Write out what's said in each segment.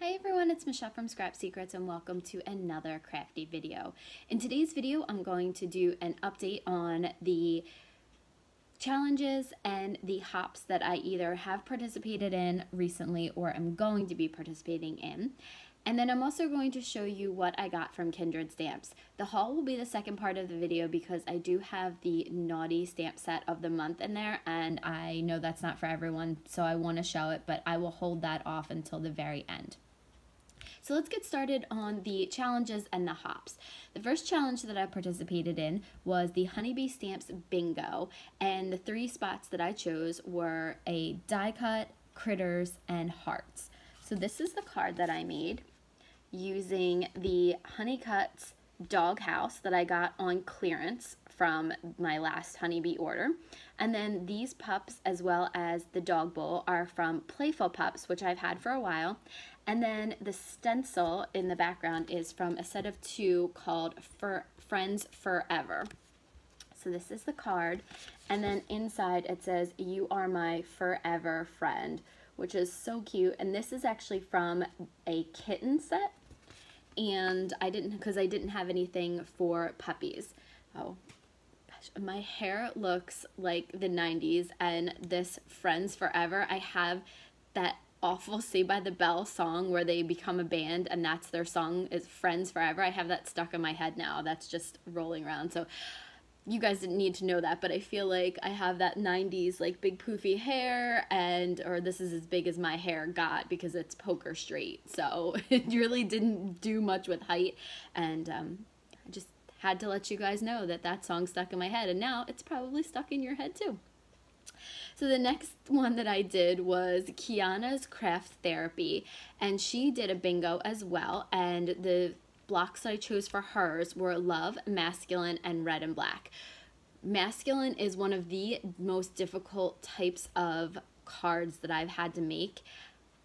Hi everyone, it's Michelle from Scrap Secrets and welcome to another crafty video. In today's video, I'm going to do an update on the challenges and the hops that I either have participated in recently or am going to be participating in. And then I'm also going to show you what I got from Kindred Stamps. The haul will be the second part of the video because I do have the naughty stamp set of the month in there, and I know that's not for everyone, so I want to show it, but I will hold that off until the very end. So let's get started on the challenges and the hops. The first challenge that I participated in was the Honeybee Stamps Bingo, and the three spots that I chose were a die cut, critters, and hearts. So this is the card that I made using the Honey Cuts doghouse that I got on clearance from my last honeybee order. And then these pups, as well as the dog bowl, are from Playful Pups, which I've had for a while. And then the stencil in the background is from a set of two called Friends Forever. So this is the card, and then inside it says, "You are my forever friend," which is so cute. And this is actually from a kitten set, and I didn't have anything for puppies. Oh gosh, my hair looks like the 90s, and this Friends Forever, I have that awful Saved by the Bell song where they become a band and that's their song is Friends Forever. I have that stuck in my head now. That's just rolling around. So you guys didn't need to know that, but I feel like I have that 90s like big poofy hair, or this is as big as my hair got because it's poker straight. So it really didn't do much with height, and I just had to let you guys know that that song stuck in my head, and now it's probably stuck in your head too. So the next one that I did was Kiana's Craft Therapy, and she did a bingo as well, and the blocks I chose for hers were Love, Masculine, and Red and Black. Masculine is one of the most difficult types of cards that I've had to make.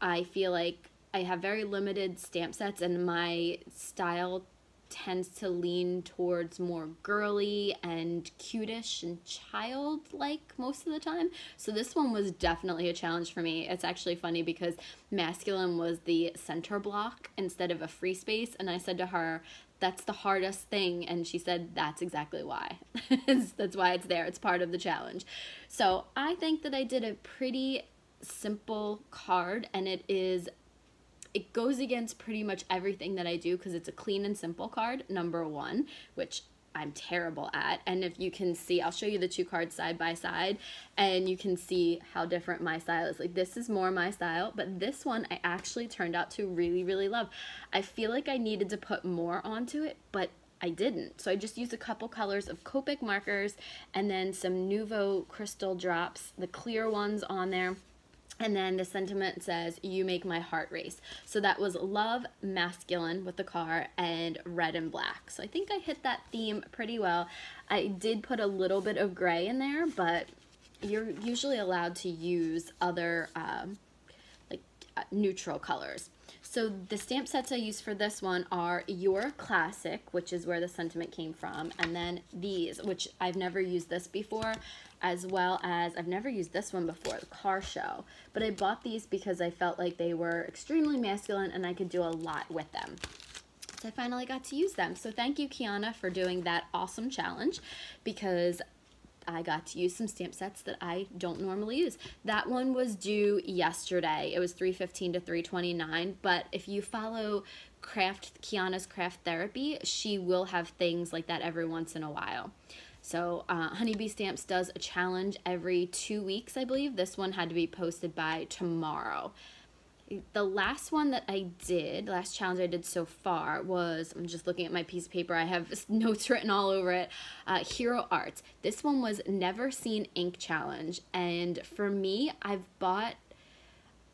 I feel like I have very limited stamp sets, and my style tends to lean towards more girly and cutish and childlike most of the time. So this one was definitely a challenge for me. It's actually funny because Masculine was the center block instead of a free space, and I said to her, "That's the hardest thing," and she said, "That's exactly why." That's why it's there. It's part of the challenge. So I think that I did a pretty simple card, and it goes against pretty much everything that I do because it's a clean and simple card, number one, which I'm terrible at. And if you can see, I'll show you the two cards side by side, and you can see how different my style is. Like, this is more my style, but this one I actually turned out to really, really love. I feel like I needed to put more onto it, but I didn't. So I just used a couple colors of Copic markers and then some Nouveau crystal drops, the clear ones on there. And then the sentiment says, "You make my heart race." So that was Love, Masculine with the car, and Red and Black. So I think I hit that theme pretty well. I did put a little bit of gray in there, but you're usually allowed to use other neutral colors. So the stamp sets I used for this one are Your Classic, which is where the sentiment came from, and then these, which I've never used this before, as well as I've never used this one before, the Car Show. But I bought these because I felt like they were extremely masculine and I could do a lot with them. So I finally got to use them. So thank you, Kiana, for doing that awesome challenge, because I got to use some stamp sets that I don't normally use. That one was due yesterday. It was 3/15 to 3/29, but if you follow Kiana's Craft Therapy, she will have things like that every once in a while. So Honeybee Stamps does a challenge every 2 weeks, I believe. This one had to be posted by tomorrow. The last one that I did, last challenge I did so far was, I'm just looking at my piece of paper, I have notes written all over it, Hero Arts. This one was Never Seen Ink Challenge, and for me, I've bought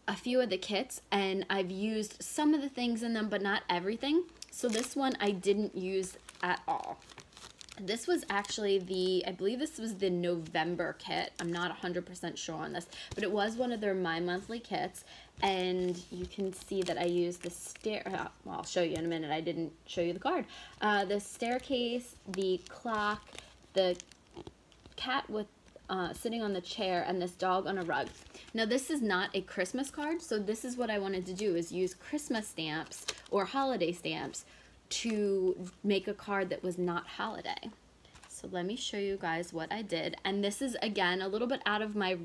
a few of the kits, and I've used some of the things in them, but not everything. So this one I didn't use at all. This was actually I believe this was the November kit. I'm not 100% sure on this, but it was one of their My Monthly kits, and you can see that I used the well, I'll show you in a minute. I didn't show you the card. The staircase, the clock, the cat with sitting on the chair and this dog on a rug. Now this is not a Christmas card, so this is what I wanted to do, is use Christmas stamps or holiday stamps to make a card that was not holiday. So let me show you guys what I did. And this is, again, a little bit out of my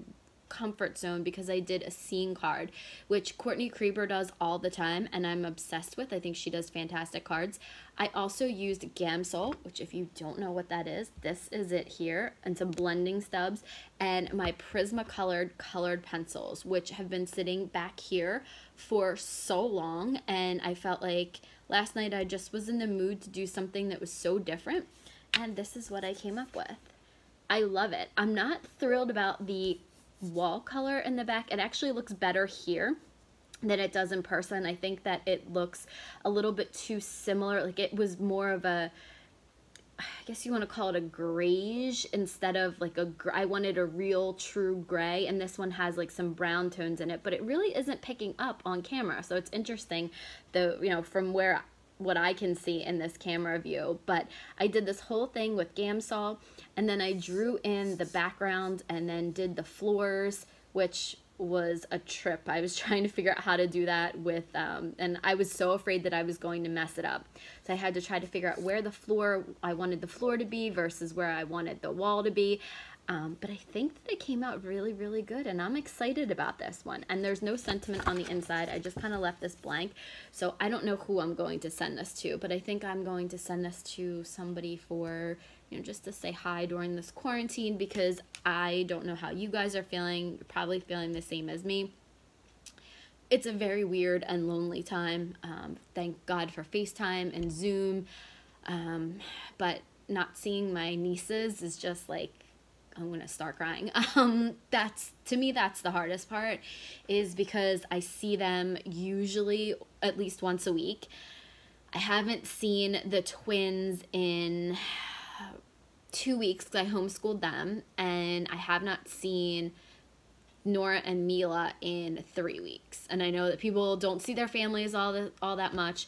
comfort zone because I did a scene card, which Courtney Krieber does all the time and I'm obsessed with. I think she does fantastic cards. I also used Gamsol, which if you don't know what that is, this is it here, and some blending stubs, and my Prismacolor colored pencils, which have been sitting back here for so long, and I felt like last night I just was in the mood to do something that was so different, and this is what I came up with. I love it. I'm not thrilled about the wall color in the back. It actually looks better here than it does in person. I think that it looks a little bit too similar. Like it was more of a, I guess you want to call it a grayish instead of like I wanted a real true gray, and this one has like some brown tones in it, but it really isn't picking up on camera. So it's interesting though, you know, from what I can see in this camera view. But I did this whole thing with Gamsol, and then I drew in the background and then did the floors, which was a trip. I was trying to figure out how to do that with, and I was so afraid that I was going to mess it up. So I had to try to figure out where I wanted the floor to be versus where I wanted the wall to be. But I think that it came out really, really good, and I'm excited about this one. And there's no sentiment on the inside. I just kind of left this blank. So I don't know who I'm going to send this to, but I think I'm going to send this to somebody for, you know, just to say hi during this quarantine, because I don't know how you guys are feeling. You're probably feeling the same as me. It's a very weird and lonely time. Thank God for FaceTime and Zoom. But not seeing my nieces is just like, I'm gonna start crying. To me, that's the hardest part, is because I see them usually at least once a week. I haven't seen the twins in 2 weeks because I homeschooled them, and I have not seen Nora and Mila in 3 weeks. And I know that people don't see their families all that much.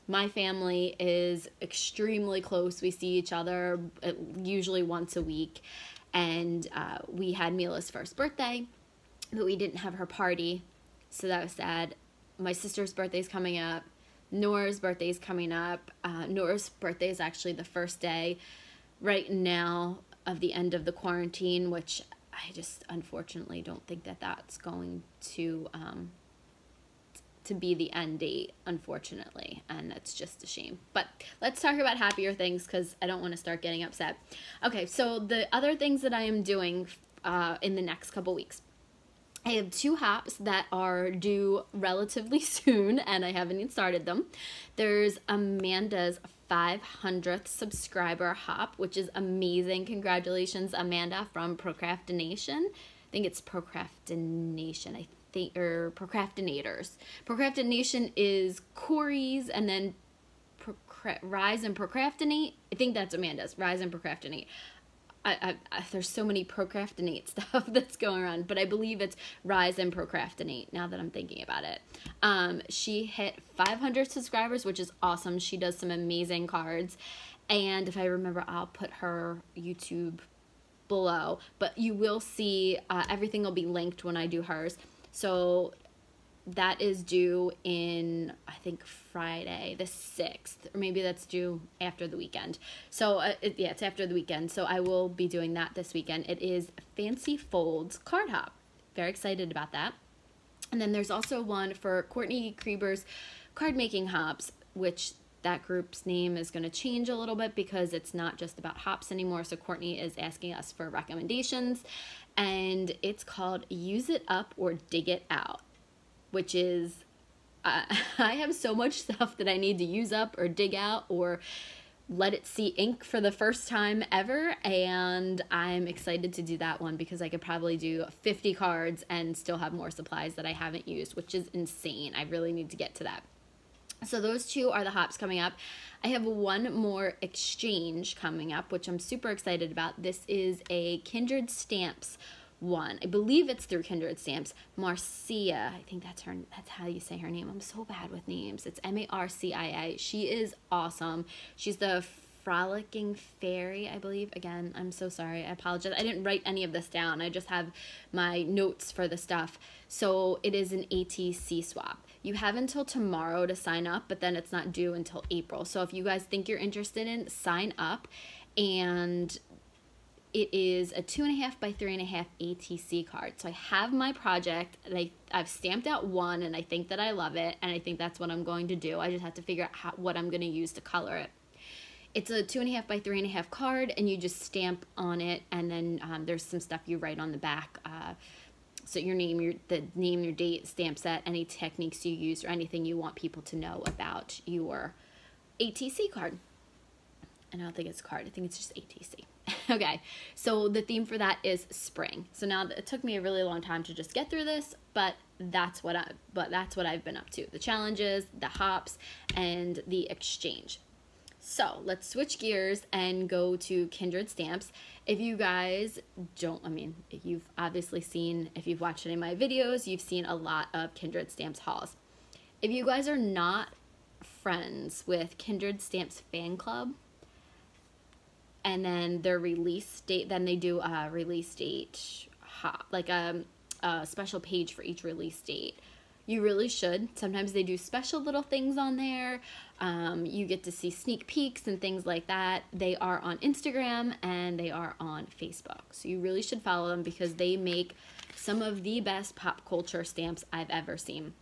My family is extremely close. We see each other usually once a week. And we had Mila's first birthday, but we didn't have her party, so that was sad. My sister's birthday's coming up. Nora's birthday's coming up. Nora's birthday is actually the first day right now of the end of the quarantine, which I just unfortunately don't think that that's going to be the end date, unfortunately, and that's just a shame. But let's talk about happier things, because I don't want to start getting upset. Okay, so the other things that I am doing in the next couple weeks. I have 2 hops that are due relatively soon, and I haven't even started them. There's Amanda's 500th subscriber hop, which is amazing. Congratulations, Amanda, from Procrastination. I think it's Procrastination, or Procrastinators. Procrastination is Corey's, and then Rise and Procrastinate. I think that's Amanda's, Rise and Procrastinate. There's so many procrastinate stuff that's going on, but I believe it's Rise and Procrastinate now that I'm thinking about it. She hit 500 subscribers, which is awesome. She does some amazing cards, and if I remember, I'll put her YouTube below, but you will see everything will be linked when I do hers. So that is due in, I think, Friday the 6th, or maybe that's due after the weekend. So yeah, it's after the weekend. So I will be doing that this weekend. It is Fancy Folds Card Hop. Very excited about that. And then there's also one for Courtney Krieber's Card Making Hops, which that group's name is going to change a little bit because it's not just about hops anymore. So Courtney is asking us for recommendations, and it's called Use It Up or Dig It Out, which is, I have so much stuff that I need to use up or dig out or let it see ink for the first time ever, and I'm excited to do that one because I could probably do 50 cards and still have more supplies that I haven't used, which is insane. I really need to get to that. So those 2 are the hops coming up. I have one more exchange coming up, which I'm super excited about. This is a Kindred Stamps one. I believe it's through Kindred Stamps. Marcia, I think that's how you say her name. I'm so bad with names. It's Marcia. She is awesome. She's the Frolicking Fairy, I believe. Again, I'm so sorry. I apologize. I didn't write any of this down. I just have my notes for the stuff. So it is an ATC swap. You have until tomorrow to sign up, but then it's not due until April. So if you guys think you're interested in, sign up. And it is a 2.5 by 3.5 ATC card. So I have my project, and I've stamped out one, and I think that I love it, and I think that's what I'm going to do. I just have to figure out what I'm going to use to color it. It's a 2.5 by 3.5 card, and you just stamp on it, and then there's some stuff you write on the back. So your name, your date, stamp set, any techniques you use, or anything you want people to know about your ATC card. And I don't think it's card. I think it's just ATC. Okay, so the theme for that is spring. So now it took me a really long time to just get through this, but that's what I've been up to. The challenges, the hops, and the exchange. So let's switch gears and go to Kindred Stamps. If you guys you've obviously seen, if you've watched any of my videos, you've seen a lot of Kindred Stamps hauls. If you guys are not friends with Kindred Stamps fan club, and then their release date, then they do a release date hop, like a special page for each release date. You really should. Sometimes they do special little things on there. You get to see sneak peeks and things like that. They are on Instagram and they are on Facebook. So you really should follow them because they make some of the best pop culture stamps I've ever seen.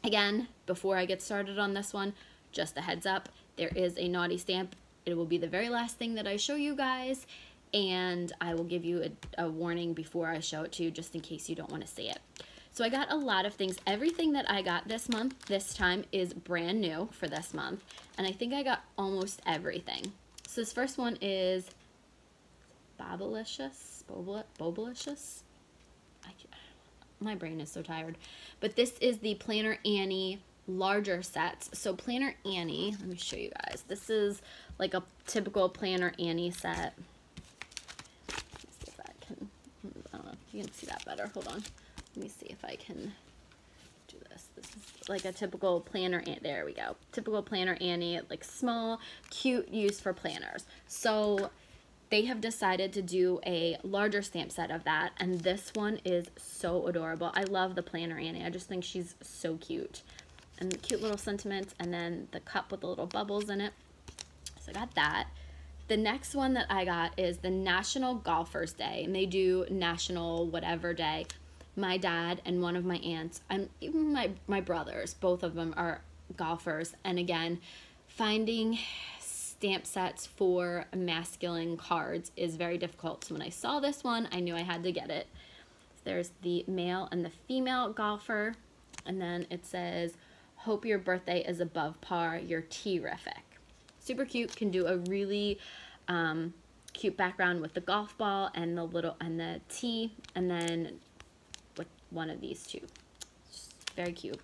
Again, before I get started on this one, just a heads up, there is a naughty stamp. It will be the very last thing that I show you guys, and I will give you a warning before I show it to you just in case you don't want to see it. So I got a lot of things. Everything that I got this time is brand new for this month, and I think I got almost everything. So this first one is Bobalicious. My brain is so tired. But this is the Planner Annie larger sets. So Planner Annie, let me show you guys. This is like a typical Planner Annie set. Let's see if I can, I don't know if you can see that better. Hold on. Let me see if I can do this. This is like a typical Planner Annie. There we go. Typical Planner Annie, like small, cute, used for planners. So they have decided to do a larger stamp set of that, and this one is so adorable. I love the Planner Annie. I just think she's so cute. And the cute little sentiments, and then the cup with the little bubbles in it. So I got that. The next one that I got is the National Golfers Day, and they do National whatever day. My dad and one of my aunts, and even my brothers, both of them are golfers. And again, finding stamp sets for masculine cards is very difficult. So when I saw this one, I knew I had to get it. There's the male and the female golfer, and then it says, "Hope your birthday is above par. You're terrific." Super cute. Can do a really cute background with the golf ball and the tee, and then with one of these two. Just very cute.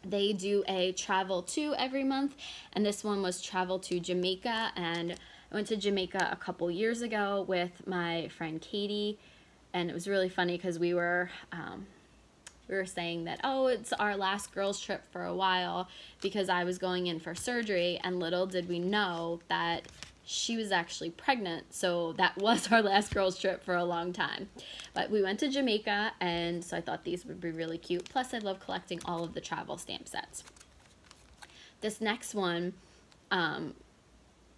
They do a travel to every month, and this one was travel to Jamaica, and I went to Jamaica a couple years ago with my friend Katie, and it was really funny because we were saying that, oh, it's our last girls trip for a while because I was going in for surgery, and little did we know that she was actually pregnant, so that was our last girls trip for a long time. But we went to Jamaica, and so I thought these would be really cute. Plus I love collecting all of the travel stamp sets. This next one, I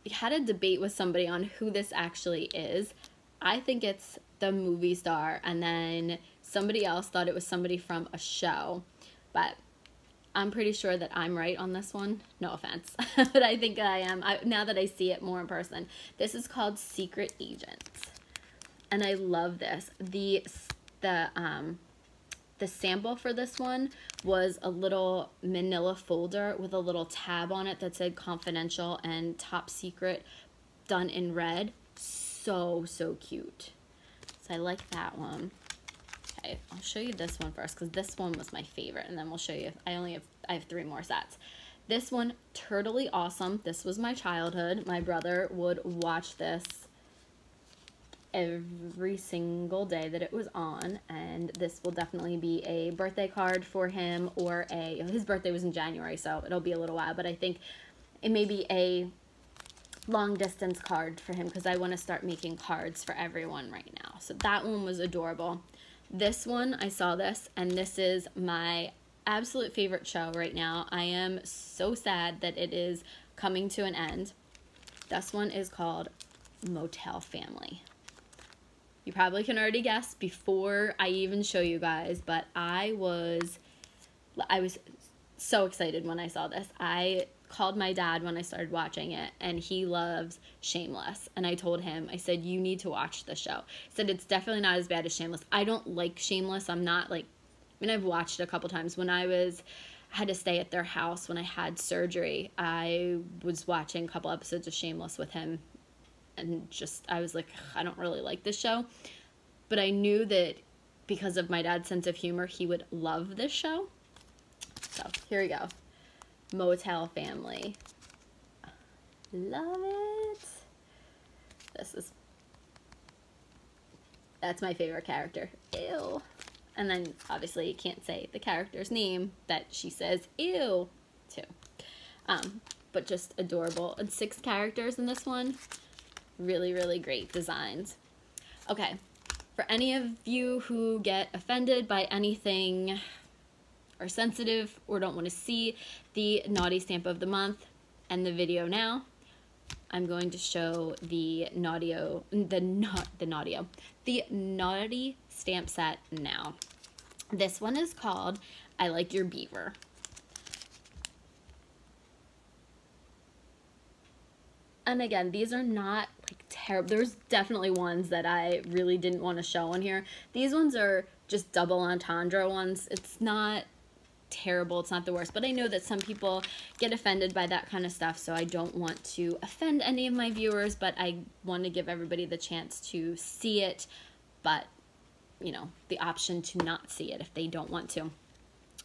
had a debate with somebody on who this actually is. I think it's the movie star, and then somebody else thought it was somebody from a show, but I'm pretty sure that I'm right on this one. No offense, but I think I am. Now that I see it more in person. This is called Secret Agents, and I love this. The sample for this one was a little manila folder with a little tab on it that said confidential and top secret, done in red. So cute. So I like that one. Okay, I'll show you this one first because this one was my favorite, and then we'll show you. I have 3 more sets. This one, Turtly Awesome. This was my childhood. My brother would watch this every single day that it was on, and this will definitely be a birthday card for him, or his birthday was in January, so it'll be a little while, but I think it may be a long distance card for him because I want to start making cards for everyone right now. So that one was adorable. This one, I saw this, and this is my absolute favorite show right now. I am so sad that it is coming to an end. This one is called Motel Family. You probably can already guess before I even show you guys, but I was so excited when I saw this. I called my dad when I started watching it, and he loves Shameless, and I told him, I said, you need to watch the show. He said it's definitely not as bad as Shameless. I don't like Shameless. I'm not like, I mean, I've watched it a couple times. When I had to stay at their house when I had surgery, I was watching a couple episodes of Shameless with him, and just, I was like, I don't really like this show. But I knew that because of my dad's sense of humor, he would love this show. So here we go. Motel Family. Love it. That's my favorite character. Ew. And then obviously you can't say the character's name that she says ew to. But just adorable. And 6 characters in this one. Really, really great designs. Okay, for any of you who get offended by anything, are sensitive, or don't want to see the naughty stamp of the month and the video now, I'm going to show the naughty stamp set now. This one is called I Like Your Beaver. And again, these are not like terrible. There's definitely ones that I really didn't want to show on here. These ones are just double entendre ones. It's not terrible. It's not the worst. But I know that some people get offended by that kind of stuff, so I don't want to offend any of my viewers, but I want to give everybody the chance to see it, but, you know, the option to not see it if they don't want to.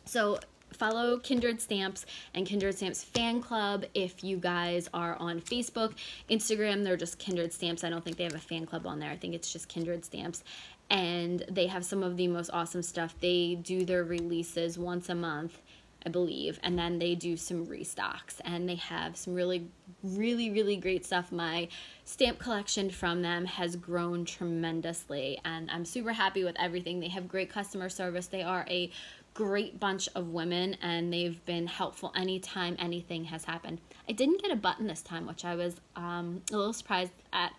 So follow Kindred Stamps and Kindred Stamps Fan Club if you guys are on Facebook. Instagram, they're just Kindred Stamps. I don't think they have a fan club on there. I think it's just Kindred Stamps. And they have some of the most awesome stuff. They do their releases once a month, I believe, and then they do some restocks. And they have some really, really, really great stuff. My stamp collection from them has grown tremendously, and I'm super happy with everything. They have great customer service. They are a great bunch of women, and they've been helpful anytime anything has happened. I didn't get a button this time, which I was a little surprised at.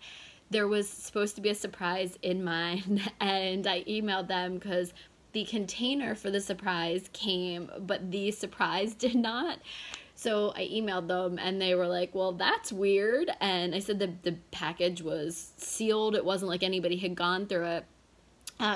There was supposed to be a surprise in mine, and I emailed them because the container for the surprise came, but the surprise did not. So I emailed them, and they were like, well, that's weird. And I said the package was sealed. It wasn't like anybody had gone through it.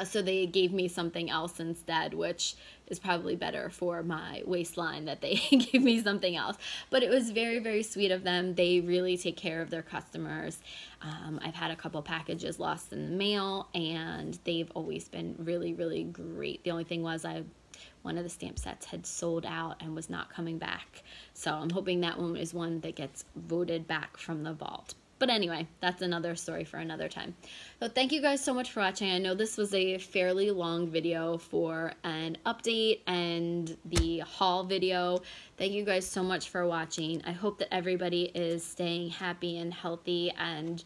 So they gave me something else instead, which is probably better for my waistline that they gave me something else. But it was very, very sweet of them. They really take care of their customers. I've had a couple packages lost in the mail, and they've always been really, really great. The only thing was one of the stamp sets had sold out and was not coming back. So I'm hoping that one is one that gets voted back from the vault. But anyway, that's another story for another time. So thank you guys so much for watching. I know this was a fairly long video for an update and the haul video. Thank you guys so much for watching. I hope that everybody is staying happy and healthy and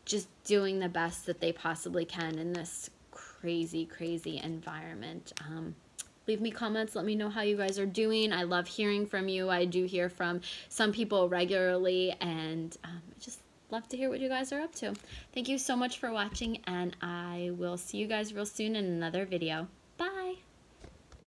just doing the best that they possibly can in this crazy, crazy environment. Leave me comments. Let me know how you guys are doing. I love hearing from you. I do hear from some people regularly, and just love to hear what you guys are up to. Thank you so much for watching, and I will see you guys real soon in another video.